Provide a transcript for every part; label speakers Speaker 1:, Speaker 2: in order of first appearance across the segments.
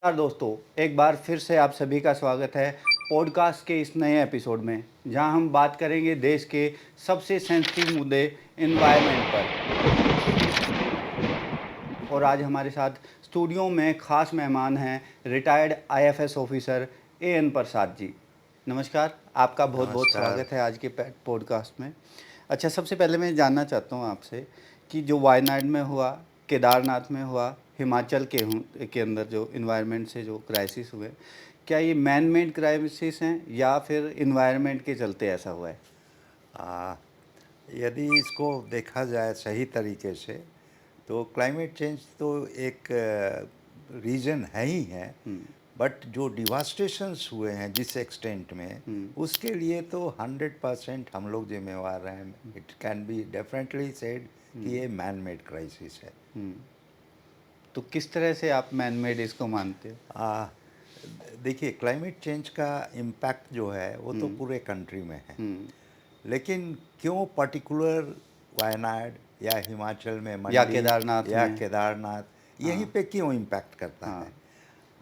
Speaker 1: नमस्कार दोस्तों, एक बार फिर से आप सभी का स्वागत है पॉडकास्ट के इस नए एपिसोड में, जहां हम बात करेंगे देश के सबसे सेंसिटिव मुद्दे एनवायरनमेंट पर। और आज हमारे साथ स्टूडियो में खास मेहमान हैं retired IFS officer an Prasad ji. नमस्कार, आपका बहुत बहुत
Speaker 2: नमस्कार।
Speaker 1: स्वागत है आज के पॉडकास्ट में। अच्छा, सबसे पहले मैं जानना चाहता हूँ आपसे कि जो वायनाड में हुआ, केदारनाथ में हुआ, हिमाचल के अंदर जो इन्वायरमेंट से जो क्राइसिस हुए, क्या ये मैन मेड क्राइसिस हैं या फिर इन्वायरमेंट के चलते ऐसा हुआ है?
Speaker 2: आ, यदि इसको देखा जाए सही तरीके से तो क्लाइमेट चेंज तो एक रीज़न है ही है। बट जो डिवास्टेशंस हुए हैं जिस एक्सटेंट में, उसके लिए तो 100% हम लोग जिम्मेवार हैं। It can be definitely said कि ये मैन मेड क्राइसिस है।
Speaker 1: तो किस तरह से आप मैन मेड इसको मानते हो?
Speaker 2: आ, देखिए, क्लाइमेट चेंज का इम्पैक्ट जो है वो तो पूरे कंट्री में है। लेकिन क्यों पर्टिकुलर वायनाड या हिमाचल में
Speaker 1: या
Speaker 2: मंडी
Speaker 1: केदारनाथ
Speaker 2: या
Speaker 1: में?
Speaker 2: केदारनाथ यहीं
Speaker 1: हाँ,
Speaker 2: पे क्यों इम्पैक्ट करता
Speaker 1: हाँ,
Speaker 2: है?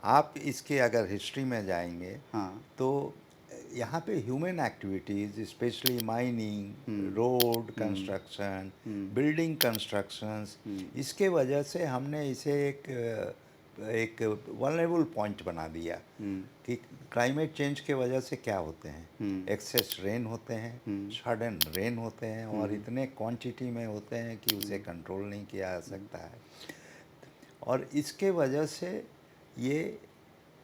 Speaker 2: आप इसके अगर हिस्ट्री में जाएंगे
Speaker 1: हाँ,
Speaker 2: तो यहाँ पे ह्यूमन एक्टिविटीज़, स्पेशली माइनिंग,
Speaker 1: हुँ,
Speaker 2: रोड
Speaker 1: हुँ,
Speaker 2: कंस्ट्रक्शन,
Speaker 1: हुँ,
Speaker 2: बिल्डिंग कंस्ट्रक्शंस,
Speaker 1: हुँ,
Speaker 2: इसके वजह से हमने इसे एक वल्नरेबल पॉइंट बना दिया
Speaker 1: हुँ,
Speaker 2: कि क्लाइमेट चेंज के वजह से क्या होते हैं।
Speaker 1: हुँ,
Speaker 2: एक्सेस रेन होते हैं,
Speaker 1: हुँ,
Speaker 2: सडन रेन होते हैं और
Speaker 1: हुँ,
Speaker 2: इतने क्वांटिटी में होते हैं कि उसे कंट्रोल नहीं किया जा सकता है। और इसके वजह से ये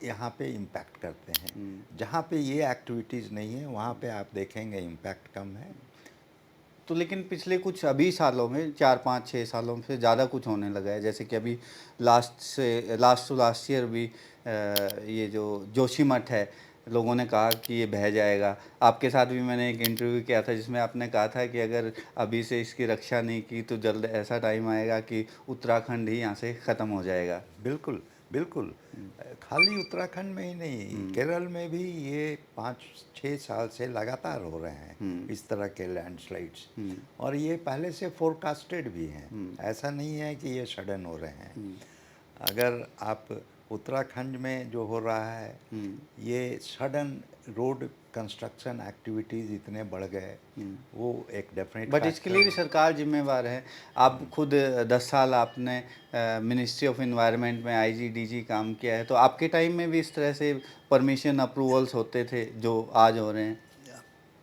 Speaker 2: यहाँ पे इम्पैक्ट करते हैं।
Speaker 1: हुँ।
Speaker 2: जहाँ पे ये एक्टिविटीज़ नहीं है वहाँ पे आप देखेंगे इम्पैक्ट कम है।
Speaker 1: तो लेकिन पिछले कुछ अभी सालों में 4-5-6 सालों से ज़्यादा कुछ होने लगा है, जैसे कि अभी लास्ट ईयर भी ये जो जोशीमठ है, लोगों ने कहा कि ये बह जाएगा। आपके साथ भी मैंने एक इंटरव्यू किया था जिसमें आपने कहा था कि अगर अभी से इसकी रक्षा नहीं की तो जल्द ऐसा टाइम आएगा कि उत्तराखंड ही यहाँ से ख़त्म हो जाएगा।
Speaker 2: बिल्कुल, बिल्कुल। खाली उत्तराखंड में ही नहीं,
Speaker 1: हुँ,
Speaker 2: केरल में भी ये 5-6 साल से लगातार हो रहे हैं
Speaker 1: हुँ,
Speaker 2: इस तरह के लैंडस्लाइड्स।
Speaker 1: हुँ,
Speaker 2: और ये पहले से फोरकास्टेड भी हैं,
Speaker 1: हुँ,
Speaker 2: ऐसा नहीं है कि ये सडन हो रहे हैं।
Speaker 1: हुँ,
Speaker 2: अगर आप उत्तराखंड में जो हो रहा है,
Speaker 1: हुँ,
Speaker 2: ये सडन रोड कंस्ट्रक्शन एक्टिविटीज़ इतने बढ़ गए,
Speaker 1: हुँ।
Speaker 2: वो एक डेफिनेट
Speaker 1: बट इसके लिए
Speaker 2: फैक्टर
Speaker 1: भी
Speaker 2: है।
Speaker 1: सरकार जिम्मेवार है। आप खुद 10 साल आपने मिनिस्ट्री ऑफ एनवायरनमेंट में आईजी-डीजी काम किया है, तो आपके टाइम में भी इस तरह से परमिशन अप्रूवल्स होते थे जो आज हो रहे हैं?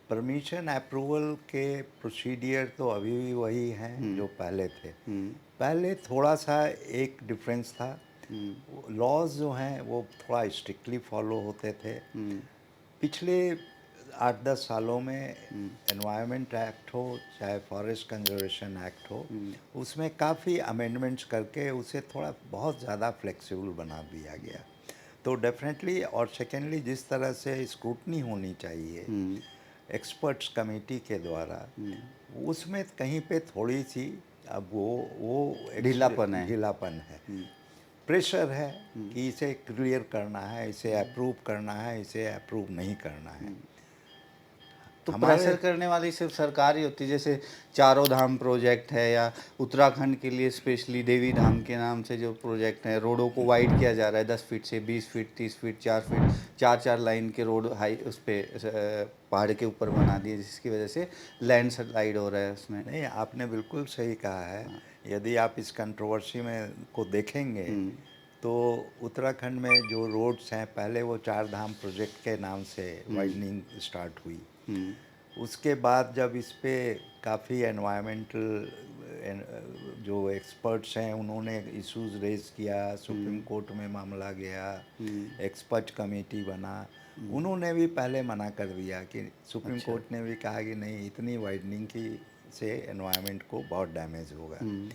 Speaker 2: परमिशन अप्रूवल के प्रोसीडियर तो अभी भी वही हैं
Speaker 1: हुँ,
Speaker 2: जो पहले थे।
Speaker 1: हुँ,
Speaker 2: पहले थोड़ा सा एक डिफरेंस था।
Speaker 1: हुँ,
Speaker 2: लॉज जो हैं वो थोड़ा स्ट्रिक्टली फॉलो होते थे।
Speaker 1: हुँ,
Speaker 2: पिछले 8-10 सालों में
Speaker 1: हुँ,
Speaker 2: एनवायरनमेंट एक्ट हो चाहे फॉरेस्ट कंजर्वेशन एक्ट हो,
Speaker 1: हुँ,
Speaker 2: उसमें काफ़ी अमेंडमेंट्स करके उसे थोड़ा बहुत ज़्यादा फ्लेक्सिबल बना दिया गया। तो डेफिनेटली, और सेकेंडली जिस तरह से स्क्रूटनी होनी चाहिए
Speaker 1: हुँ,
Speaker 2: एक्सपर्ट्स कमेटी के द्वारा,
Speaker 1: हुँ।
Speaker 2: उसमें कहीं पे थोड़ी सी अब वो
Speaker 1: ढीलापन है।
Speaker 2: ढीलापन है,
Speaker 1: हुँ,
Speaker 2: प्रेशर है
Speaker 1: हुँ,
Speaker 2: कि इसे क्लियर करना है, इसे अप्रूव करना है, इसे अप्रूव नहीं करना है।
Speaker 1: हुँ। तो
Speaker 2: हमारे
Speaker 1: प्रेशर करने वाली सिर्फ सरकार ही होती है, जैसे चारों धाम प्रोजेक्ट है या उत्तराखंड के लिए स्पेशली देवी धाम के नाम से जो प्रोजेक्ट है, रोडों को वाइड किया जा रहा है 10 फीट से 20 फीट, 30 फीट, 4 फीट, 4-4 लाइन के रोड हाई उस पे पहाड़ के ऊपर बना दिए, जिसकी वजह से लैंडस्लाइड हो रहा है उसमें।
Speaker 2: नहीं, आपने बिल्कुल सही कहा है।
Speaker 1: हाँ,
Speaker 2: यदि आप इस कंट्रोवर्सी में को देखेंगे
Speaker 1: हुँ,
Speaker 2: तो उत्तराखंड में जो रोड्स हैं, पहले वो चार धाम प्रोजेक्ट के नाम से
Speaker 1: हुँ,
Speaker 2: वाइडनिंग स्टार्ट हुई।
Speaker 1: हुँ,
Speaker 2: उसके बाद जब इस पे काफ़ी एनवायरमेंटल जो एक्सपर्ट्स हैं उन्होंने इश्यूज रेज किया, सुप्रीम
Speaker 1: हुँ,
Speaker 2: कोर्ट में मामला गया,
Speaker 1: हुँ,
Speaker 2: एक्सपर्ट कमेटी बना,
Speaker 1: हुँ,
Speaker 2: उन्होंने भी पहले मना कर दिया कि सुप्रीम
Speaker 1: अच्छा,
Speaker 2: कोर्ट ने भी कहा कि नहीं, इतनी वाइडनिंग की से एनवायरनमेंट को बहुत डैमेज होगा।
Speaker 1: हुँ,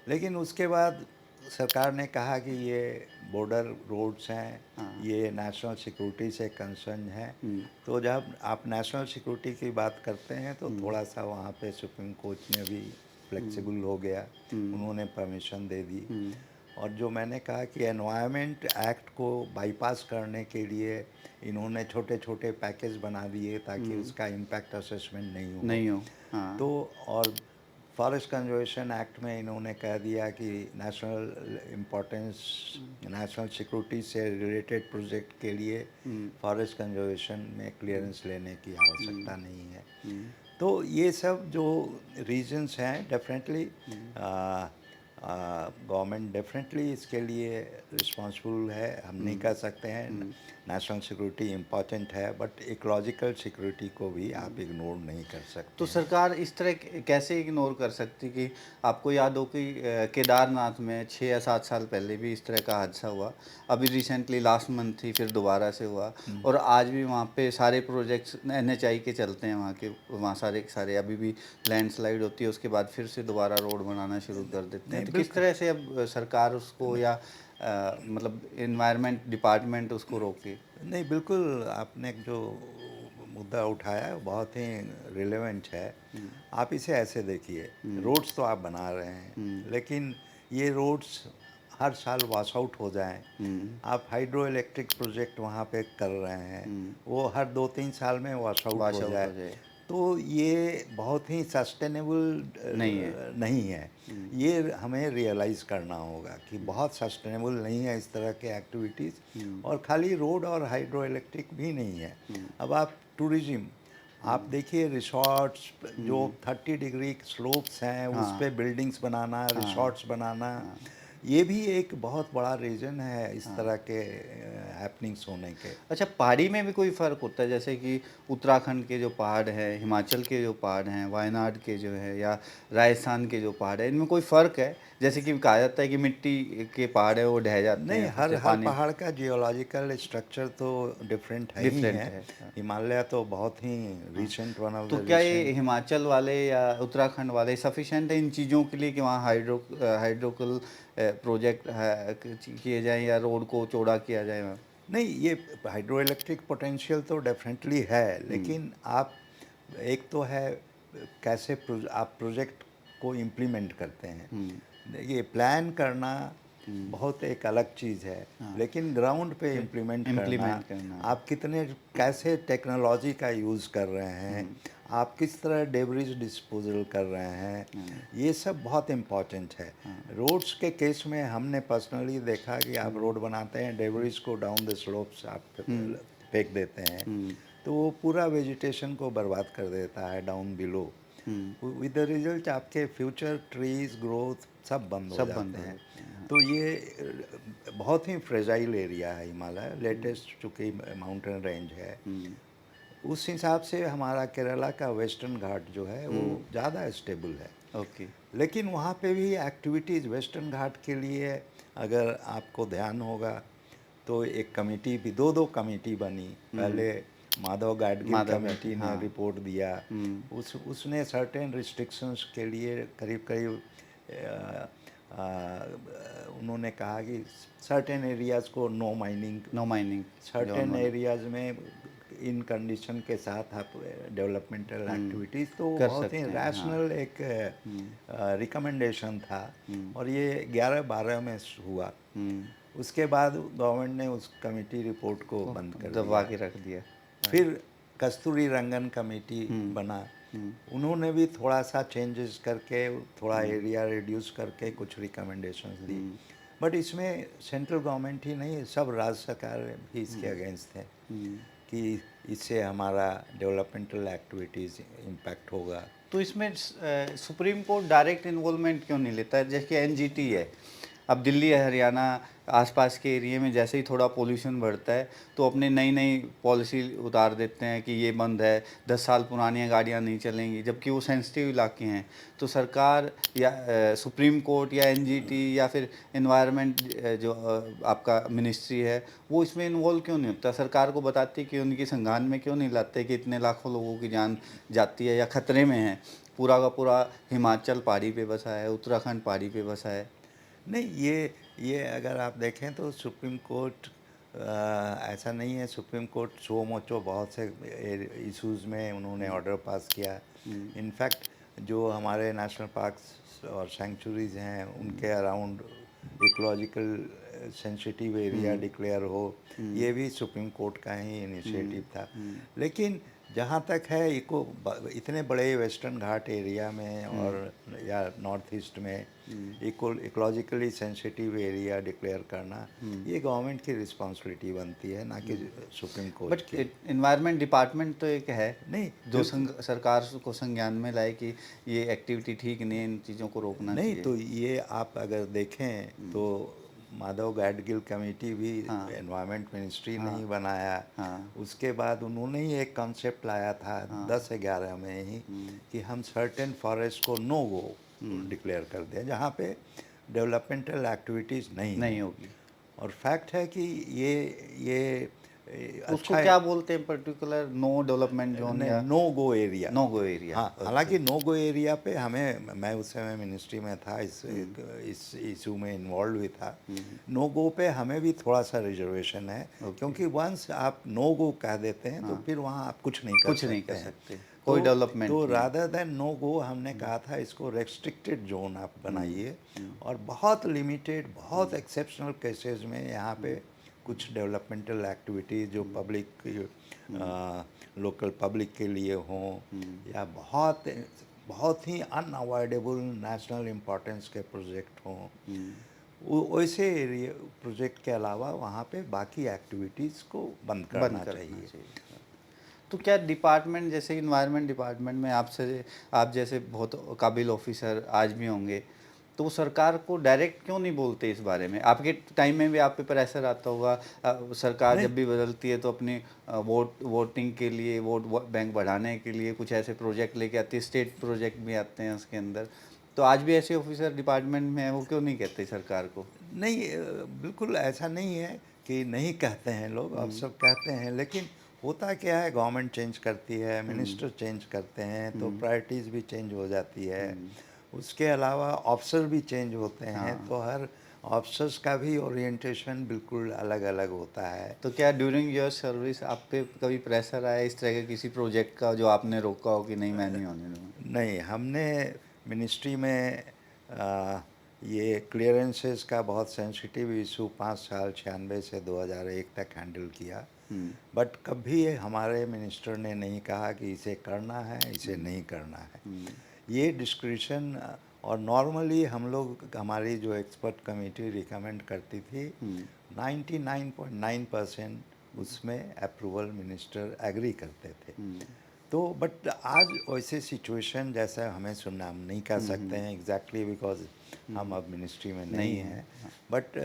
Speaker 2: लेकिन उसके बाद सरकार ने कहा कि ये बॉर्डर रोड्स हैं,
Speaker 1: हाँ,
Speaker 2: ये नेशनल सिक्योरिटी से कंसर्न है।
Speaker 1: हुँ,
Speaker 2: तो जब आप नेशनल सिक्योरिटी की बात करते हैं तो
Speaker 1: हुँ,
Speaker 2: थोड़ा सा वहाँ पे सुप्रीम कोर्ट ने भी
Speaker 1: हुँ,
Speaker 2: फ्लेक्सिबल हो गया,
Speaker 1: हुँ,
Speaker 2: उन्होंने परमिशन दे दी।
Speaker 1: हुँ,
Speaker 2: और जो मैंने कहा कि एनवायरनमेंट एक्ट को बाईपास करने के लिए इन्होंने छोटे छोटे पैकेज बना दिए ताकि
Speaker 1: हुँ,
Speaker 2: उसका इम्पैक्ट असेसमेंट नहीं हो।
Speaker 1: नहीं हो, हाँ,
Speaker 2: तो और फॉरेस्ट कंजर्वेशन एक्ट में इन्होंने कह दिया कि नेशनल इम्पोर्टेंस, नेशनल सिक्योरिटी से रिलेटेड प्रोजेक्ट के लिए फॉरेस्ट कंजर्वेशन में क्लियरेंस लेने की आवश्यकता नहीं है। तो ये सब जो रीजंस हैं, डेफिनेटली गवर्नमेंट डेफिनेटली इसके लिए रिस्पॉन्सिबल है। हम नहीं कह सकते हैं नेशनल सिक्योरिटी इम्पॉर्टेंट है, बट इकोलॉजिकल सिक्योरिटी को भी आप इग्नोर नहीं कर सकते
Speaker 1: तो
Speaker 2: हैं।
Speaker 1: सरकार इस तरह कैसे इग्नोर कर सकती कि आपको याद हो कि केदारनाथ में 6 या 7 साल पहले भी इस तरह का हादसा हुआ, अभी रिसेंटली लास्ट मंथ ही फिर दोबारा से हुआ, और आज भी वहाँ पे सारे प्रोजेक्ट्स एनएचआई के चलते हैं, वहाँ के वहाँ सारे के सारे अभी भी लैंडस्लाइड होती है, उसके बाद फिर से दोबारा रोड बनाना शुरू कर देते हैं।
Speaker 2: नहीं,
Speaker 1: तो किस तरह से अब सरकार उसको या मतलब इन्वायरमेंट डिपार्टमेंट उसको रोके?
Speaker 2: नहीं, बिल्कुल आपने जो मुद्दा उठाया है, बहुत ही रिलेवेंट है। आप इसे ऐसे देखिए, रोड्स तो आप बना रहे हैं, लेकिन ये रोड्स हर साल वॉश आउट हो जाएं। आप हाइड्रो इलेक्ट्रिक प्रोजेक्ट वहाँ पे कर रहे हैं, वो हर 2-3 साल में वॉश आउट
Speaker 1: वॉश
Speaker 2: हो
Speaker 1: आउट
Speaker 2: जाए,
Speaker 1: हो जाए।
Speaker 2: तो ये बहुत ही सस्टेनेबल
Speaker 1: नहीं है।
Speaker 2: नहीं है। ये हमें रियलाइज़ करना होगा कि बहुत सस्टेनेबल नहीं है इस तरह के एक्टिविटीज़। और खाली रोड और हाइड्रो इलेक्ट्रिक भी नहीं है। अब आप टूरिज़्म, आप देखिए रिसॉर्ट्स जो 30 डिग्री स्लोप्स हैं, उस पे बिल्डिंग्स बनाना, रिसॉर्ट्स बनाना, ये भी एक बहुत बड़ा रीज़न है इस तरह के हैपनिंग्स होने के।
Speaker 1: अच्छा, पहाड़ी में भी कोई फ़र्क होता है? जैसे कि उत्तराखंड के जो पहाड़ हैं, हिमाचल के जो पहाड़ हैं, वायनाड के जो है, या राजस्थान के जो पहाड़ हैं, इनमें कोई फ़र्क है? जैसे कि कहा जाता है कि मिट्टी के पहाड़ है वो ढह जाते
Speaker 2: नहीं,
Speaker 1: हैं फिर
Speaker 2: हर
Speaker 1: से
Speaker 2: हर
Speaker 1: पानी
Speaker 2: पहाड़ का जियोलॉजिकल स्ट्रक्चर तो डिफरेंट है ही
Speaker 1: डिफरेंट
Speaker 2: है।
Speaker 1: है। हाँ।
Speaker 2: हिमालय तो बहुत ही रिसेंट, वन ऑफ
Speaker 1: तो
Speaker 2: द
Speaker 1: क्या ये
Speaker 2: रिसेंट।
Speaker 1: हिमाचल वाले या उत्तराखंड वाले सफिशिएंट है इन चीज़ों के लिए कि वहाँ हाइड्रोकल प्रोजेक्ट किए जाएँ या रोड को चौड़ा किया जाए वहाँ?
Speaker 2: नहीं, ये हाइड्रो इलेक्ट्रिक पोटेंशियल तो डेफिनेटली है, लेकिन आप, एक तो है कैसे आप प्रोजेक्ट को इम्प्लीमेंट करते हैं। देखिए, प्लान करना बहुत एक अलग चीज़ है, लेकिन ग्राउंड पे इम्प्लीमेंट करना,
Speaker 1: इम्प्लीमेंट करना।
Speaker 2: आप कितने कैसे टेक्नोलॉजी का यूज़ कर रहे हैं, आप किस तरह डेब्रिज डिस्पोजल कर रहे हैं, ये सब बहुत इम्पॉर्टेंट है। रोड्स के केस में हमने पर्सनली देखा कि आप रोड बनाते हैं, डेब्रिज को डाउन द स्लोप्स आप फेंक देते हैं, तो वो पूरा वेजिटेशन को बर्बाद कर देता है down below. With the result आपके फ्यूचर ट्रीज ग्रोथ सब बंद हो
Speaker 1: सब बंद
Speaker 2: जाते
Speaker 1: हो
Speaker 2: हैं।
Speaker 1: जाते हैं।
Speaker 2: तो ये बहुत ही फ्रेजाइल एरिया है हिमालय, लेटेस्ट चूँकि माउंटेन रेंज है। उस हिसाब से हमारा केरला का वेस्टर्न घाट जो है वो ज़्यादा स्टेबल है।
Speaker 1: ओके।
Speaker 2: लेकिन वहाँ पे भी एक्टिविटीज़ वेस्टर्न घाट के लिए, अगर आपको ध्यान होगा तो एक कमेटी भी, दो कमेटी बनी। पहले माधव गाडगिल
Speaker 1: माधव
Speaker 2: कमेटी
Speaker 1: गाडगिल,
Speaker 2: ने
Speaker 1: हाँ।
Speaker 2: रिपोर्ट दिया, उसने सर्टेन रिस्ट्रिक्शंस के लिए करीब करीब उन्होंने कहा कि सर्टेन एरियाज़ को no mining,
Speaker 1: no mining zone
Speaker 2: certain
Speaker 1: बना
Speaker 2: एरियाज़ में इन कंडीशन के साथ आप डेवलपमेंट एक्टिविटीज़, तो
Speaker 1: कर
Speaker 2: बहुत ही
Speaker 1: सकते हैं, हाँ।
Speaker 2: रैशनल एक रिकमेंडेशन था, और ये 11-12 में हुआ। उसके बाद गवर्नमेंट ने उस कमेटी रिपोर्ट को बंद कर
Speaker 1: दबा
Speaker 2: दिया।
Speaker 1: के रख दिया।
Speaker 2: फिर कस्तूरी रंगन कमेटी बना, उन्होंने भी थोड़ा सा चेंजेस करके, थोड़ा एरिया रिड्यूस करके कुछ रिकमेंडेशंस दी। बट इसमें सेंट्रल गवर्नमेंट ही नहीं, सब राज्य सरकार भी इसके अगेंस्ट थे कि इससे हमारा डेवलपमेंटल एक्टिविटीज़ इम्पैक्ट होगा।
Speaker 1: तो इसमें सुप्रीम कोर्ट डायरेक्ट इन्वॉल्वमेंट क्यों नहीं लेता है? जैसे एनजीटी है, अब दिल्ली हरियाणा आसपास के एरिया में जैसे ही थोड़ा पोल्यूशन बढ़ता है तो अपने नई नई पॉलिसी उतार देते हैं कि ये बंद है, 10 साल पुरानी गाड़ियाँ नहीं चलेंगी, जबकि वो सेंसिटिव इलाके हैं। तो सरकार या सुप्रीम कोर्ट या एनजीटी या फिर इन्वायरमेंट जो आपका मिनिस्ट्री है, वो इसमें इन्वॉल्व क्यों नहीं होता? सरकार को बताती कि उनकी संज्ञान में क्यों नहीं लाते कि इतने लाखों लोगों की जान जाती है या खतरे में है? पूरा का पूरा हिमाचल पहाड़ी पे बसा है, उत्तराखंड पहाड़ी पे बसा है।
Speaker 2: नहीं, ये अगर आप देखें तो सुप्रीम कोर्ट ऐसा नहीं है। सुप्रीम कोर्ट सो मोचो बहुत से इश्यूज़ में उन्होंने ऑर्डर पास किया। इनफैक्ट जो हमारे नेशनल पार्क्स और सेंचुरीज़ हैं, उनके around ecological sensitive area declare हो, ये भी सुप्रीम कोर्ट का ही इनिशिएटिव था। लेकिन जहाँ तक है इतने बड़े वेस्टर्न घाट एरिया में और या नॉर्थ ईस्ट में इकोलॉजिकली सेंसिटिव एरिया डिक्लेयर करना, ये गवर्नमेंट की रिस्पॉन्सिबिलिटी बनती है, ना कि सुप्रीम कोर्ट
Speaker 1: बट
Speaker 2: की।
Speaker 1: इन्वायरमेंट डिपार्टमेंट तो एक है
Speaker 2: नहीं
Speaker 1: जो सरकार को संज्ञान में लाए कि ये एक्टिविटी ठीक नहीं है, इन चीज़ों को रोकना
Speaker 2: नहीं,
Speaker 1: चाहिए।
Speaker 2: तो ये आप अगर देखें तो माधव गाडगिल कमेटी भी
Speaker 1: हाँ
Speaker 2: एनवायरनमेंट मिनिस्ट्री ने
Speaker 1: हाँ
Speaker 2: ही बनाया।
Speaker 1: हाँ
Speaker 2: उसके बाद उन्होंने ही एक कॉन्सेप्ट लाया था
Speaker 1: हाँ
Speaker 2: 10-11 में ही कि हम सर्टेन फॉरेस्ट को नो गो डिक्लेयर कर दें जहाँ पे डेवलपमेंटल एक्टिविटीज़ नहीं हो।
Speaker 1: नहीं होगी।
Speaker 2: और फैक्ट है कि ये
Speaker 1: तो उसको
Speaker 2: अच्छा
Speaker 1: क्या बोलते हैं पर्टिकुलर, नो डेवलपमेंट जोन
Speaker 2: नहीं,
Speaker 1: या
Speaker 2: no go area.
Speaker 1: No go area?
Speaker 2: हाँ, हालांकि नो गो एरिया पे हमें, मैं उस समय मिनिस्ट्री में था, इस इशू में इन्वॉल्व भी था। नो गो पे हमें भी थोड़ा सा रिजर्वेशन है, क्योंकि वंस आप नो गो कह देते हैं तो फिर वहाँ आप कुछ नहीं कर
Speaker 1: कुछ
Speaker 2: सकते
Speaker 1: नहीं कर
Speaker 2: हैं।
Speaker 1: सकते, कोई डेवलपमेंट
Speaker 2: तो
Speaker 1: नहीं।
Speaker 2: रादर देन नो गो हमने कहा था इसको रेस्ट्रिक्टेड जोन आप बनाइए, और बहुत लिमिटेड, बहुत एक्सेप्शनल केसेस में यहाँ पे कुछ डेवलपमेंटल एक्टिविटीज़ जो पब्लिक लोकल पब्लिक के लिए हों, या बहुत बहुत ही अनअवॉइडेबल नेशनल इम्पोर्टेंस के प्रोजेक्ट हों, वैसे एरिया प्रोजेक्ट के अलावा वहाँ पे बाकी एक्टिविटीज़ को बंद करना चाहिए।
Speaker 1: तो क्या डिपार्टमेंट जैसे इन्वायरमेंट डिपार्टमेंट में आपसे, आप जैसे बहुत काबिल ऑफिसर आज भी होंगे, तो वो सरकार को डायरेक्ट क्यों नहीं बोलते इस बारे में? आपके टाइम में भी आप पे प्रेशर आता होगा, सरकार
Speaker 2: नहीं,
Speaker 1: जब भी बदलती है तो अपनी वोटिंग के लिए, वोट बैंक बढ़ाने के लिए कुछ ऐसे प्रोजेक्ट लेके आती है, स्टेट प्रोजेक्ट भी आते हैं उसके अंदर। तो आज भी ऐसे ऑफिसर डिपार्टमेंट में है, वो क्यों नहीं कहते सरकार को?
Speaker 2: नहीं, बिल्कुल ऐसा नहीं है कि नहीं कहते हैं लोग, अफसर कहते हैं, लेकिन होता क्या है, गवर्नमेंट चेंज करती है, मिनिस्टर चेंज करते हैं, तो प्रायोरिटीज़ भी चेंज हो जाती है। उसके अलावा ऑफिसर भी चेंज होते हैं, तो हर ऑफिसर्स का भी ओरिएंटेशन बिल्कुल अलग अलग होता है।
Speaker 1: तो क्या ड्यूरिंग योर सर्विस आप पे कभी प्रेशर आया इस तरह के किसी प्रोजेक्ट का जो आपने रोका हो कि नहीं, मैं नहीं होने दूंगा?
Speaker 2: नहीं, हमने मिनिस्ट्री में ये क्लियरेंसेस का बहुत सेंसिटिव इशू 5 साल 96 से 2001 तक हैंडल किया, बट कभी हमारे मिनिस्टर ने नहीं कहा कि इसे करना है, इसे नहीं करना है। ये डिस्क्रिशन, और नॉर्मली हम लोग, हमारी जो एक्सपर्ट कमेटी रिकमेंड करती थी, 99.9% उसमें अप्रूवल मिनिस्टर एग्री करते थे। तो बट आज वैसे सिचुएशन जैसा हमें सुनना, हम नहीं कह सकते हैं एग्जैक्टली, बिकॉज हम अब मिनिस्ट्री में नहीं हैं, बट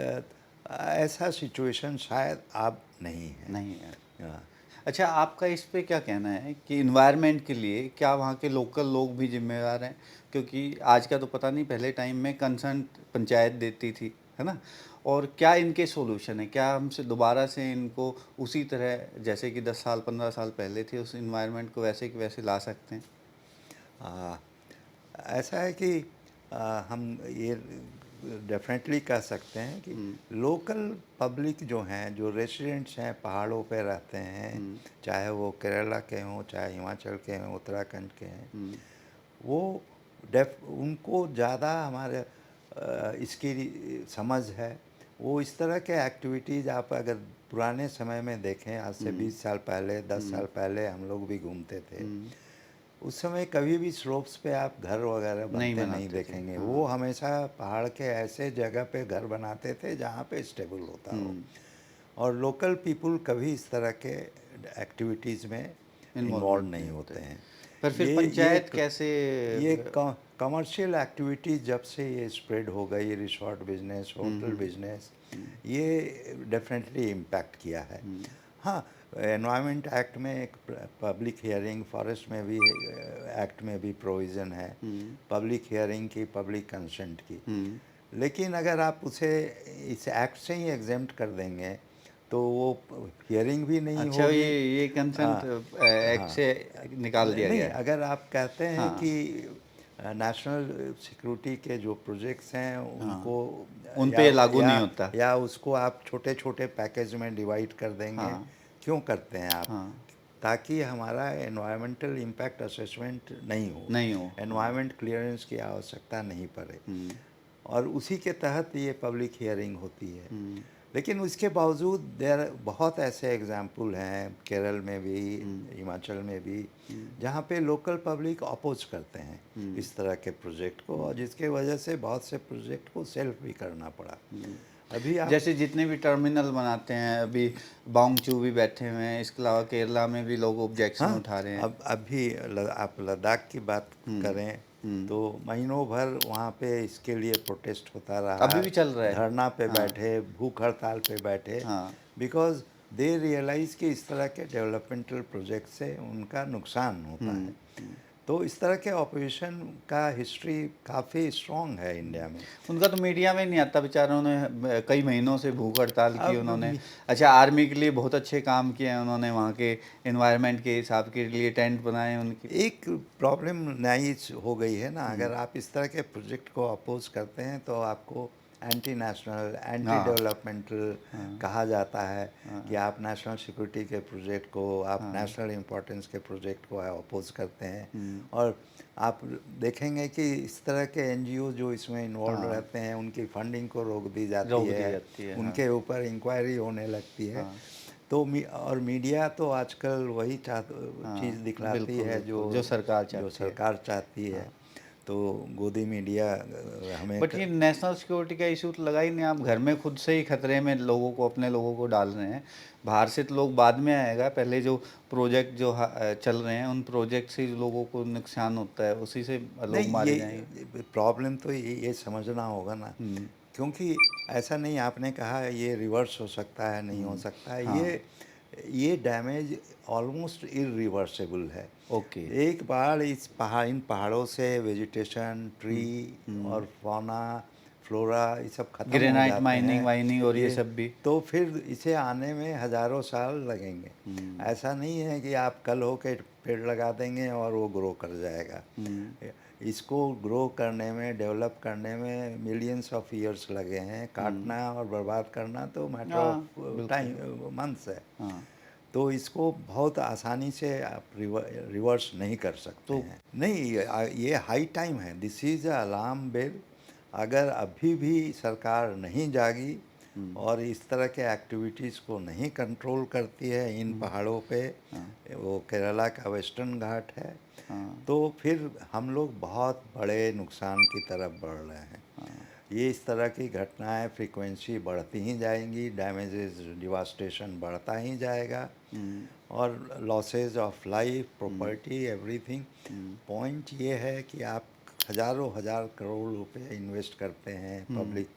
Speaker 2: ऐसा सिचुएशन शायद अब नहीं है।
Speaker 1: नहीं है।
Speaker 2: हाँ।
Speaker 1: अच्छा, आपका इस पे क्या कहना है कि इन्वायरमेंट के लिए क्या वहाँ के लोकल लोग भी जिम्मेदार हैं? क्योंकि आज का तो पता नहीं, पहले टाइम में कंसर्न पंचायत देती थी, है ना? और क्या इनके सॉल्यूशन है? क्या हमसे दोबारा से इनको उसी तरह जैसे कि 10 साल 15 साल पहले थे उस इन्वायरमेंट को वैसे कि वैसे ला सकते हैं?
Speaker 2: आ, ऐसा है कि हम ये डेफिनेटली कह सकते हैं कि लोकल पब्लिक जो हैं, जो रेसिडेंट्स हैं, पहाड़ों पे रहते हैं, चाहे वो केरला के हों, चाहे हिमाचल के हों, उत्तराखंड के हैं, वो उनको ज़्यादा हमारे इसकी समझ है। वो इस तरह के एक्टिविटीज़, आप अगर पुराने समय में देखें, आज से 20 साल पहले, 10 साल पहले हम लोग भी घूमते थे, उस समय कभी भी स्लोप्स पे आप घर वगैरह बनते नहीं देखेंगे। वो हमेशा पहाड़ के ऐसे जगह पे घर बनाते थे जहाँ पे स्टेबल होता हो, और लोकल पीपल कभी इस तरह के एक्टिविटीज़ में इन्वॉल्व नहीं होते हैं।
Speaker 1: पर फिर पंचायत कैसे?
Speaker 2: ये कमर्शियल एक्टिविटीज़ जब से ये स्प्रेड हो गई, रिसोर्ट बिजनेस, होटल बिजनेस, ये डेफिनेटली इम्पैक्ट किया है। हाँ, एनवायरनमेंट एक्ट में एक पब्लिक हियरिंग, फॉरेस्ट में भी एक्ट में भी प्रोविज़न है पब्लिक हियरिंग की, पब्लिक कंसेंट की। लेकिन अगर आप उसे इस एक्ट से ही एग्जेम्प्ट कर देंगे तो वो हियरिंग भी नहीं
Speaker 1: अच्छा,
Speaker 2: होगी।
Speaker 1: ये कंसेंट एक्ट से निकाल दिया
Speaker 2: नहीं,
Speaker 1: गया है?
Speaker 2: अगर आप कहते हैं कि नेशनल सिक्योरिटी के जो प्रोजेक्ट्स हैं उनको
Speaker 1: उन पे लागू नहीं होता।
Speaker 2: या उसको आप छोटे छोटे पैकेज में डिवाइड कर देंगे, क्यों करते हैं आप? ताकि हमारा एनवायरमेंटल इम्पैक्ट असेसमेंट नहीं हो, एनवायरमेंट क्लियरेंस की आवश्यकता नहीं पड़े, और उसी के तहत ये पब्लिक हियरिंग होती है। लेकिन उसके बावजूद देर बहुत ऐसे एग्जाम्पल हैं केरल में भी, हिमाचल में भी, जहाँ पे लोकल पब्लिक अपोज करते हैं इस तरह के प्रोजेक्ट को, और जिसके वजह से बहुत से प्रोजेक्ट को सेल्फ भी करना पड़ा। अभी आप
Speaker 1: जैसे जितने भी टर्मिनल बनाते हैं, अभी बांगचू भी बैठे हुए हैं, इसके अलावा केरला में भी लोग ऑब्जेक्शन
Speaker 2: हाँ,
Speaker 1: उठा रहे हैं।
Speaker 2: अब अभी आप लद्दाख की बात करें तो महीनों भर वहाँ पे इसके लिए प्रोटेस्ट होता रहा,
Speaker 1: अभी भी चल रहा है।
Speaker 2: धरना पे
Speaker 1: हाँ।
Speaker 2: बैठे, भूख हड़ताल पे बैठे,
Speaker 1: हाँ।
Speaker 2: बिकॉज दे रियलाइज कि इस तरह के डेवलपमेंटल प्रोजेक्ट से उनका नुकसान होता है। तो इस तरह के ऑपोजिशन का हिस्ट्री काफ़ी स्ट्रॉन्ग है इंडिया में।
Speaker 1: उनका तो मीडिया में नहीं आता, बेचारों ने कई महीनों से भूख हड़ताल की
Speaker 2: अब
Speaker 1: उन्होंने। अच्छा, आर्मी के लिए बहुत अच्छे काम किए हैं उन्होंने, वहाँ के एनवायरनमेंट के हिसाब के लिए टेंट बनाए उनके।
Speaker 2: एक प्रॉब्लम नई हो गई है ना, अगर आप इस तरह के प्रोजेक्ट को अपोज करते हैं तो आपको एंटी नेशनल, एंटी डेवलपमेंटल कहा जाता है कि आप नेशनल सिक्योरिटी के प्रोजेक्ट को, आप नेशनल इम्पोर्टेंस के प्रोजेक्ट को अपोज करते हैं। और आप देखेंगे कि इस तरह के एनजीओ जो इसमें इन्वॉल्व रहते हैं उनकी फंडिंग को रोक दी जाती है, उनके ऊपर इंक्वायरी होने लगती है। तो और मीडिया तो आजकल वही चीज़ दिखलाती है
Speaker 1: जो
Speaker 2: सरकार चाहती है। तो गोदी मीडिया हमें
Speaker 1: बट ये नेशनल सिक्योरिटी का इशू तो लगा ही नहीं। आप घर में खुद से ही खतरे में लोगों को, अपने लोगों को डाल रहे हैं। बाहर से तो लोग बाद में आएगा, पहले जो प्रोजेक्ट जो चल रहे हैं उन प्रोजेक्ट से जो लोगों को नुकसान होता है उसी से लोग
Speaker 2: नहीं,
Speaker 1: मारे जाएंगे।
Speaker 2: ये प्रॉब्लम तो ये समझना होगा ना, क्योंकि ऐसा नहीं आपने कहा ये रिवर्स हो सकता है, नहीं हो सकता है।
Speaker 1: हाँ।
Speaker 2: ये डैमेज ऑलमोस्ट इरिवर्सेबल है।
Speaker 1: ओके।
Speaker 2: एक बार इन पहाड़ों से वेजिटेशन, ट्री और फौना, फ्लोरा, ये सब खत्म हो
Speaker 1: ग्रेनाइट
Speaker 2: जाते
Speaker 1: माइनिंग
Speaker 2: हैं।
Speaker 1: वाइनिंग और ये सब भी।
Speaker 2: तो फिर इसे आने में हज़ारों साल लगेंगे। ऐसा नहीं है कि आप कल हो के पेड़ लगा देंगे और वो ग्रो कर जाएगा। इसको ग्रो करने में, डेवलप करने में मिलियंस ऑफ ईयर्स लगे हैं। काटना और बर्बाद करना तो मैटर ऑफ टाइम, मंथ्स है। तो इसको बहुत आसानी से आप रिवर्स नहीं कर सकते हैं। नहीं, ये हाई टाइम है, दिस इज़ अलार्म बेल। अगर अभी भी सरकार नहीं जागी और इस तरह के एक्टिविटीज़ को नहीं कंट्रोल करती है इन पहाड़ों पे, वो केरला का वेस्टर्न घाट है, तो फिर हम लोग बहुत बड़े नुकसान की तरफ बढ़ रहे हैं। ये इस तरह की घटनाएं फ्रीक्वेंसी बढ़ती ही जाएंगी, डैमेजेस, डिवास्टेशन बढ़ता ही जाएगा, और losses of life, property, everything. Point ये है कि आप हज़ारों हज़ार करोड़ रुपए इन्वेस्ट करते हैं public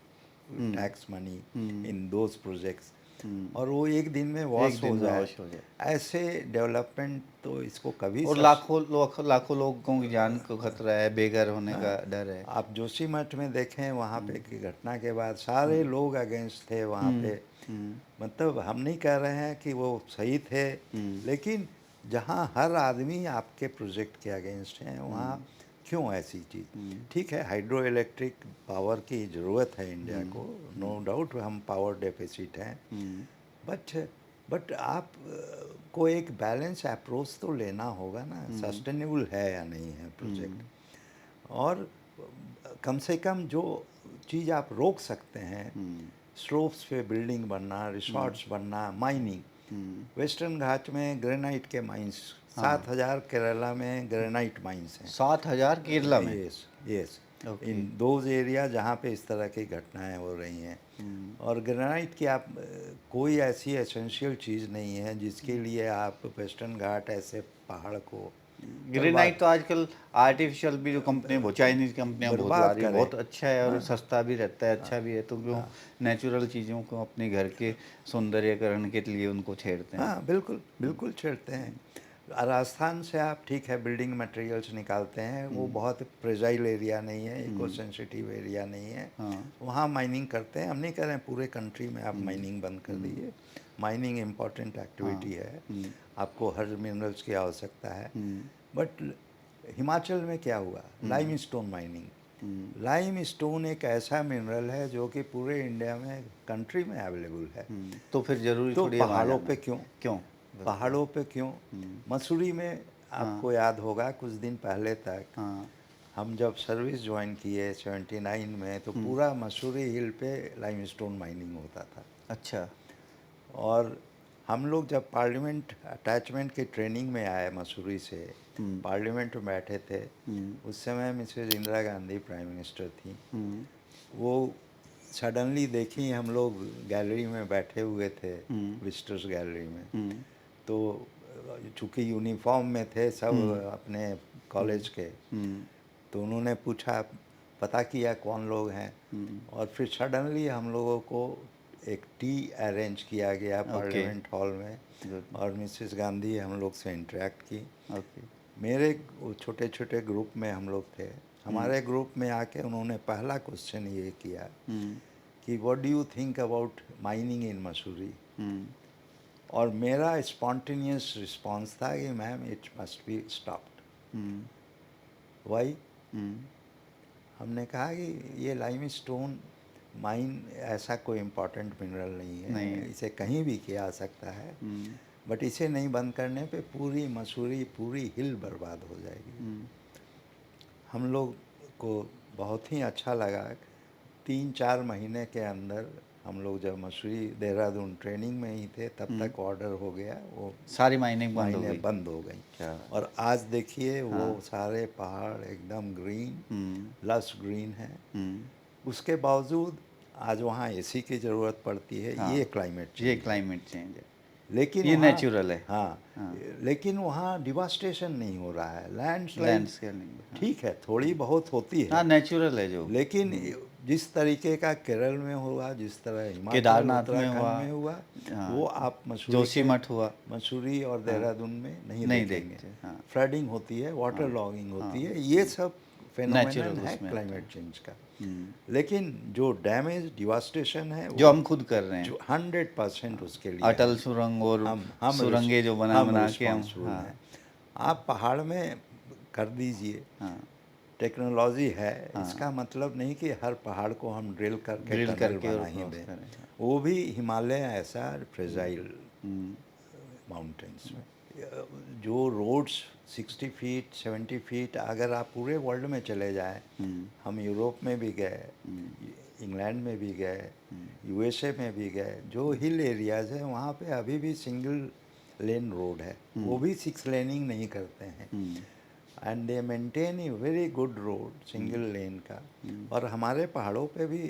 Speaker 2: tax money in those projects, और वो एक दिन में वॉश हो जाए। ऐसे डेवलपमेंट तो इसको कभी
Speaker 1: और लाखों लोगों की जान को खतरा है, बेघर होने का डर है।
Speaker 2: आप जोशीमठ में देखें, वहाँ पे की घटना के बाद सारे लोग अगेंस्ट थे वहाँ पे। मतलब हम नहीं कह रहे हैं कि वो सही थे, लेकिन जहाँ हर आदमी आपके प्रोजेक्ट के अगेंस्ट हैं, वहाँ क्यों ऐसी चीज़? ठीक है, हाइड्रो इलेक्ट्रिक पावर की ज़रूरत है इंडिया को, नो डाउट, हम पावर डेफिसिट हैं, बट आप को एक बैलेंस अप्रोच तो लेना होगा ना, सस्टेनेबल है या नहीं है प्रोजेक्ट। और कम से कम जो चीज़ आप रोक सकते हैं, स्लोप्स पे बिल्डिंग बनना, रिसॉर्ट्स बनना, माइनिंग। वेस्टर्न घाट में ग्रेनाइट के माइंस 7,000 केरला में ग्रेनाइट माइंस हैं।
Speaker 1: 7,000 केरला में?
Speaker 2: Yes, yes, in those area जहाँ पे इस तरह की घटनाएं हो रही हैं। और ग्रेनाइट की आप कोई ऐसी एसेंशियल चीज़ नहीं है जिसके लिए आप वेस्टर्न घाट ऐसे पहाड़ को
Speaker 1: ग्रेनाइट तो आजकल आर्टिफिशियल भी जो कंपनी, वो चाइनीज़ कंपनियां बहुत ला रही है, बहुत अच्छा है और सस्ता भी रहता है, अच्छा भी है। तो क्यों नेचुरल चीज़ों को अपने घर के सौंदर्यकरण के लिए उनको छेड़ते हैं?
Speaker 2: हाँ, बिल्कुल बिल्कुल छेड़ते हैं। राजस्थान से आप ठीक है बिल्डिंग मटेरियल्स निकालते हैं, वो बहुत फ्रेजाइल एरिया नहीं है, इको सेंसिटिव एरिया नहीं है, वहाँ माइनिंग करते हैं। हम नहीं कह रहे हैं पूरे कंट्री में आप माइनिंग बंद कर दीजिए, माइनिंग इम्पॉर्टेंट एक्टिविटी है, आपको हर मिनरल्स की आवश्यकता है। बट हिमाचल में क्या हुआ? Lime stone mining. Lime stone एक ऐसा मिनरल है जो कि पूरे इंडिया में, कंट्री में अवेलेबल है।
Speaker 1: तो फिर जरूरी
Speaker 2: तो
Speaker 1: थोड़ी
Speaker 2: पहाड़ों पे क्यों? पहाड़ों पे क्यों? मसूरी में आपको याद होगा कुछ दिन पहले तक हम जब सर्विस ज्वाइन किए 79 में, तो पूरा मसूरी हिल पे लाइमस्टोन माइनिंग होता था।
Speaker 1: अच्छा।
Speaker 2: और हम लोग जब पार्लियामेंट अटैचमेंट की ट्रेनिंग में आए मसूरी से, पार्लियामेंट में बैठे थे, उस समय Mrs Indira Gandhi prime minister थी। वो सडनली देखी हम लोग गैलरी में बैठे हुए थे, विजिटर्स गैलरी में, तो चूँकि यूनिफॉर्म में थे सब अपने कॉलेज के, तो उन्होंने पूछा, पता किया कौन लोग हैं, और फिर सडनली हम लोगों को एक टी अरेंज किया गया पार्लियामेंट हॉल में, और मिसेस गांधी हम लोग से इंटरेक्ट की। मेरे छोटे छोटे ग्रुप में हम लोग थे, हमारे ग्रुप में आके उन्होंने पहला क्वेश्चन ये किया कि what do you think about mining in Mussoorie, और मेरा स्पॉन्टेनियस रिस्पांस था कि ma'am it must be stopped. Why? हमने कहा कि ये लाइमस्टोन माइन ऐसा कोई इम्पोर्टेंट मिनरल नहीं है, इसे कहीं भी किया जा सकता है, बट इसे नहीं बंद करने पे पूरी मसूरी, पूरी हिल बर्बाद हो जाएगी। हम लोग को बहुत ही अच्छा लगा। 3-4 महीने के अंदर हम लोग जब मसूरी देहरादून ट्रेनिंग में ही थे, तब तक ऑर्डर हो गया, वो
Speaker 1: सारी माइनिंग
Speaker 2: बंद हो गई। और आज देखिए वो सारे पहाड़ एकदम ग्रीन, लस ग्रीन है। उसके बावजूद आज वहाँ एसी की ज़रूरत पड़ती है। ये क्लाइमेट चेंज,
Speaker 1: ये क्लाइमेट चेंज है,
Speaker 2: लेकिन
Speaker 1: ये
Speaker 2: वहाँ
Speaker 1: नेचुरल है।
Speaker 2: लेकिन वहाँ डिवास्टेशन नहीं हो रहा है, लैंडस्लाइड
Speaker 1: लैंडस्केलिंग
Speaker 2: ठीक है, थोड़ी बहुत होती है,
Speaker 1: नेचुरल है जो,
Speaker 2: लेकिन जिस तरीके का केरल में हुआ, जिस तरह हिमाचल
Speaker 1: केदारनाथ में
Speaker 2: उत्तराखंड में हुआ, वो आप
Speaker 1: जोशीमठ हुआ,
Speaker 2: मसूरी और देहरादून में नहीं देखेंगे।
Speaker 1: देखते।
Speaker 2: फ्लडिंग होती है, वाटर लॉगिंग होती है, ये सब फेनोमेनन है
Speaker 1: उसमें
Speaker 2: क्लाइमेट चेंज का। लेकिन जो डैमेज, डिवास्टेशन है,
Speaker 1: जो हम खुद कर रहे हैं,
Speaker 2: जो 100% उसके लिए
Speaker 1: अटल सुरंग और
Speaker 2: हम
Speaker 1: सुरंगें जो बना के हम
Speaker 2: हैं। आप पहाड़ में कर दीजिए, टेक्नोलॉजी है, इसका मतलब नहीं कि हर पहाड़ को हम ड्रिल करके टनल बना ही दें। वो भी हिमालय ऐसा फ्रेजाइल माउंटेन्स में जो रोड्स 60 फीट 70 फीट, अगर आप पूरे वर्ल्ड में चले जाएं, हम यूरोप में भी गए, इंग्लैंड में भी गए, यूएसए में भी गए, जो हिल एरियाज़ है वहाँ पे अभी भी सिंगल लेन रोड है, वो भी 6 लेनिंग नहीं करते हैं, and they maintain a very good road single lane का। और हमारे पहाड़ों पे भी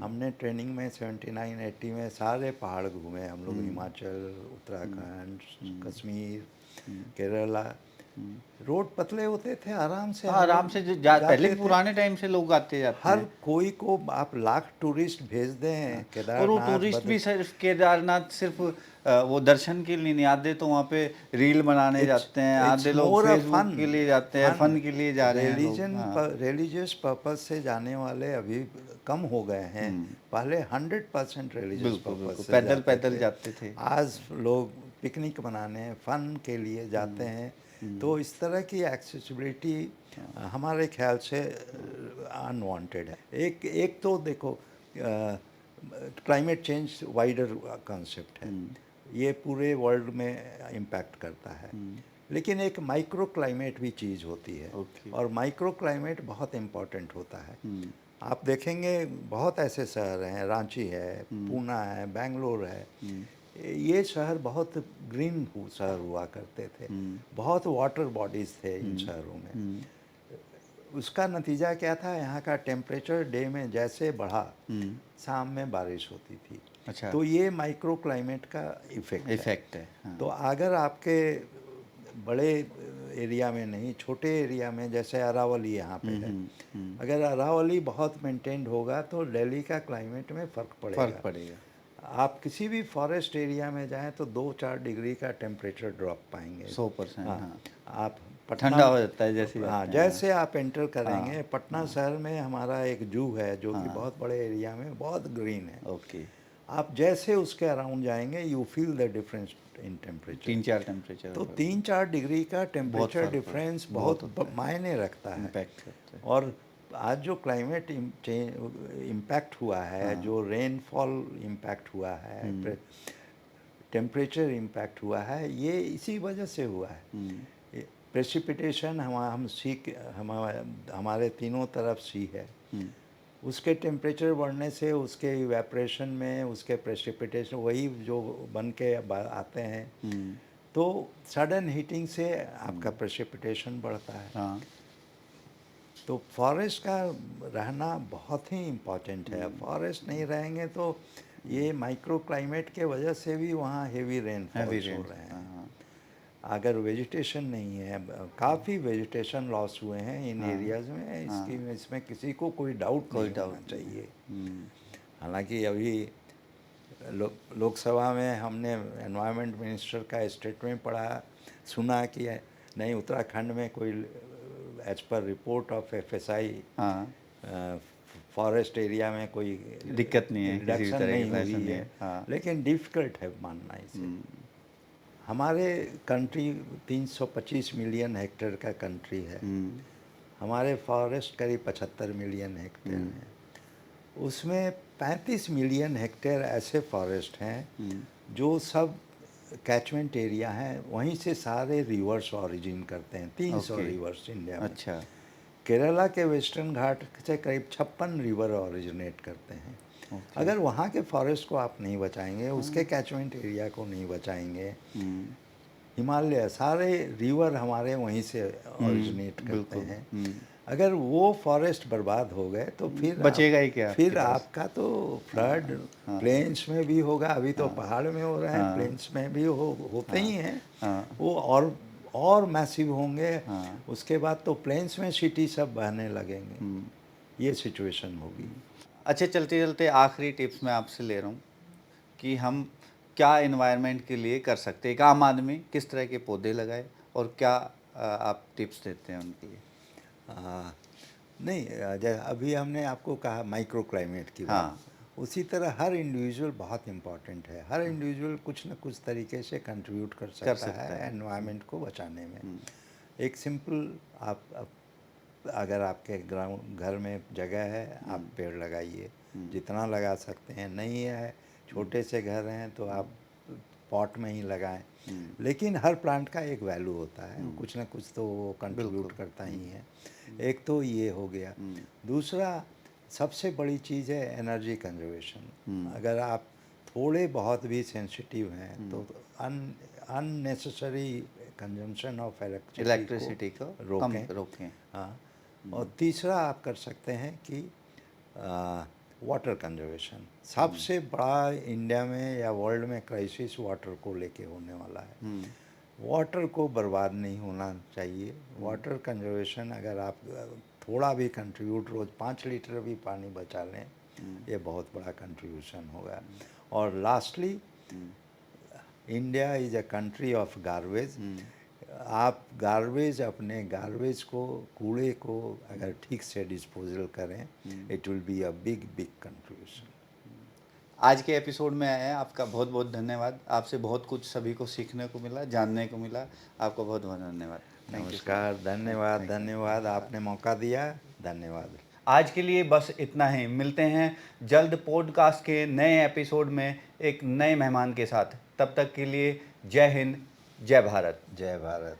Speaker 2: हमने ट्रेनिंग में 79-80 में सारे पहाड़ घूमे हम लोग, हिमाचल, उत्तराखंड, कश्मीर, केरला। रोड पतले होते थे, आराम से
Speaker 1: पहले पुराने टाइम से लोग आते जाते
Speaker 2: हर
Speaker 1: हैं।
Speaker 2: कोई को आप लाख टूरिस्ट भेज दें केदारनाथ,
Speaker 1: और वो टूरिस्ट भी सिर्फ केदारनाथ सिर्फ वो दर्शन के लिए नहीं आते, तो वहाँ पे रील बनाने जाते हैं, आधे लोग फेसबुक के लिए जाते हैं, फन के लिए जा रहे हैं।
Speaker 2: रिलीजियस पर्पज से जाने वाले अभी कम हो गए हैं, पहले 100% रिलीजियस पर्पज से
Speaker 1: पैदल जाते थे।
Speaker 2: आज लोग पिकनिक मनाने, फन के लिए जाते हैं। तो इस तरह की एक्सेसिबिलिटी हमारे ख्याल से अनवांटेड है। एक तो देखो, क्लाइमेट चेंज वाइडर कॉन्सेप्ट है, ये पूरे वर्ल्ड में इम्पैक्ट करता है, लेकिन एक माइक्रो क्लाइमेट भी चीज़ होती है, और माइक्रो क्लाइमेट बहुत इम्पॉर्टेंट होता है। आप देखेंगे बहुत ऐसे शहर हैं, रांची है, पूना है, बेंगलोर है, ये शहर बहुत ग्रीन शहर हुआ करते थे, बहुत वाटर बॉडीज़ थे इन शहरों में। उसका नतीजा क्या था, यहाँ का टेम्परेचर डे में जैसे बढ़ा, शाम में बारिश होती थी।
Speaker 1: अच्छा।
Speaker 2: तो ये माइक्रो क्लाइमेट का इफ़ेक्ट है। तो अगर आपके बड़े एरिया में नहीं, छोटे एरिया में, जैसे अरावली यहाँ पे है, अगर अरावली बहुत मेंटेन्ड होगा तो दिल्ली का क्लाइमेट में फ़र्क पड़ेगा। आप किसी भी फॉरेस्ट एरिया में जाएं तो 2-4 डिग्री का टेम्परेचर ड्रॉप पाएंगे,
Speaker 1: 100%।
Speaker 2: आप
Speaker 1: ठंडा हो जाता है जैसे
Speaker 2: जैसे आप एंटर करेंगे। पटना शहर में हमारा एक जू है जो कि बहुत बड़े एरिया में बहुत ग्रीन है। आप जैसे उसके अराउंड जाएंगे, you feel the difference in temperature,
Speaker 1: 3-4 temperature.
Speaker 2: तो 3-4 डिग्री का टेम्परेचर डिफरेंस बहुत मायने रखता है। और आज जो क्लाइमेट इम्पैक्ट हुआ है, जो रेनफॉल इम्पैक्ट हुआ है, टेम्परेचर इम्पैक्ट हुआ है, ये इसी वजह से हुआ है। प्रेसिपिटेशन हमारे तीनों तरफ सी है, उसके टेम्परेचर बढ़ने से उसके इवेपोरेशन में, उसके प्रेसिपिटेशन वही जो बन के आते हैं, तो सडन हीटिंग से आपका प्रेसिपिटेशन बढ़ता है।
Speaker 1: हाँ।
Speaker 2: तो फॉरेस्ट का रहना बहुत ही इम्पोर्टेंट है। फॉरेस्ट नहीं रहेंगे तो ये माइक्रो क्लाइमेट के वजह से भी वहाँ हेवी रेनफॉल्स हो रहे हैं।
Speaker 1: हाँ।
Speaker 2: अगर वेजिटेशन नहीं है, काफ़ी वेजिटेशन लॉस हुए हैं इन एरियाज़ में, इसमें किसी को कोई डाउट नहीं होना चाहिए। हालांकि अभी लोकसभा में हमने एनवायरनमेंट मिनिस्टर का स्टेटमेंट पढ़ा, सुना कि नहीं उत्तराखंड में कोई as per report of FSI forest area में कोई
Speaker 1: दिक्कत नहीं है, किसी भी
Speaker 2: रिडक्शन
Speaker 1: तरह की
Speaker 2: नहीं हुई
Speaker 1: नहीं
Speaker 2: है। लेकिन डिफ़िकल्ट है मानना इसे। हमारे कंट्री 325 मिलियन हेक्टेयर का कंट्री है। हमारे फॉरेस्ट करीब 75 मिलियन हेक्टेयर हैं। उसमें 35 मिलियन हेक्टेयर ऐसे फॉरेस्ट हैं जो सब कैचमेंट एरिया हैं, वहीं से सारे रिवर्स ऑरिजिन करते हैं। 300 रिवर्स इंडिया में।
Speaker 1: अच्छा।
Speaker 2: केरला के वेस्टर्न घाट से करीब 56 रिवर ऑरिजिनेट करते हैं। अगर वहाँ के फॉरेस्ट को आप नहीं बचाएंगे, उसके कैचमेंट एरिया को नहीं बचाएंगे, हिमालय सारे रिवर हमारे वहीं से ऑरिजिनेट करते हैं, अगर वो फॉरेस्ट बर्बाद हो गए तो फिर
Speaker 1: बचेगा ही क्या?
Speaker 2: फिर आपका तो फ्लड प्लेन्स में भी होगा। अभी तो पहाड़ में हो रहा है, प्लेन्स में भी होते ही हैं। वो और मैसिव होंगे। उसके बाद तो प्लेन्स में सिटी सब बहने लगेंगे। ये सिचुएशन होगी।
Speaker 1: अच्छा, चलते चलते आखिरी टिप्स मैं आपसे ले रहा हूँ कि हम क्या एनवायरनमेंट के लिए कर सकते हैं। एक आम आदमी किस तरह के पौधे लगाए और क्या आप टिप्स देते हैं उनके लिए?
Speaker 2: नहीं, अभी हमने आपको कहा माइक्रो क्लाइमेट की बात, उसी तरह हर इंडिविजुअल बहुत इम्पोर्टेंट है। हर इंडिविजुअल कुछ न कुछ तरीके से कंट्रीब्यूट कर सकता है एनवायरनमेंट को बचाने में। एक सिंपल आप अगर आपके घर में जगह है, आप पेड़ लगाइए, जितना लगा सकते हैं। नहीं है, छोटे से घर हैं तो आप पॉट में ही लगाएं। लेकिन हर प्लांट का एक वैल्यू होता है, कुछ ना कुछ तो वो कंट्रीब्यूट करता ही है। एक तो ये हो गया। दूसरा सबसे बड़ी चीज़ है एनर्जी कंजर्वेशन। अगर आप थोड़े बहुत भी सेंसिटिव हैं तो अननेसेसरी कंजम्पशन ऑफ इलेक्ट्रिसिटी को रोकें। हाँ। और तीसरा आप कर सकते हैं कि वाटर कंजर्वेशन। सबसे बड़ा इंडिया में या वर्ल्ड में क्राइसिस वाटर को लेके होने वाला है। वाटर को बर्बाद नहीं होना चाहिए। वाटर कंजर्वेशन अगर आप थोड़ा भी कंट्रीब्यूट, रोज़ 5 लीटर भी पानी बचा लें, ये बहुत बड़ा कंट्रीब्यूशन होगा। और lastly, India is a country of garbage. आप अपने गार्बेज को, कूड़े को अगर ठीक से डिस्पोजल करें, it will be a big contribution.
Speaker 1: आज के एपिसोड में आए हैं, आपका बहुत बहुत धन्यवाद। आपसे बहुत कुछ सभी को सीखने को मिला, जानने को मिला। आपका बहुत बहुत धन्यवाद।
Speaker 2: नमस्कार, धन्यवाद। आपने मौका दिया, धन्यवाद।
Speaker 1: आज के लिए बस इतना ही। मिलते हैं जल्द पॉडकास्ट के नए एपिसोड में एक नए मेहमान के साथ। तब तक के लिए जय हिंद, जय भारत।
Speaker 2: जय भारत।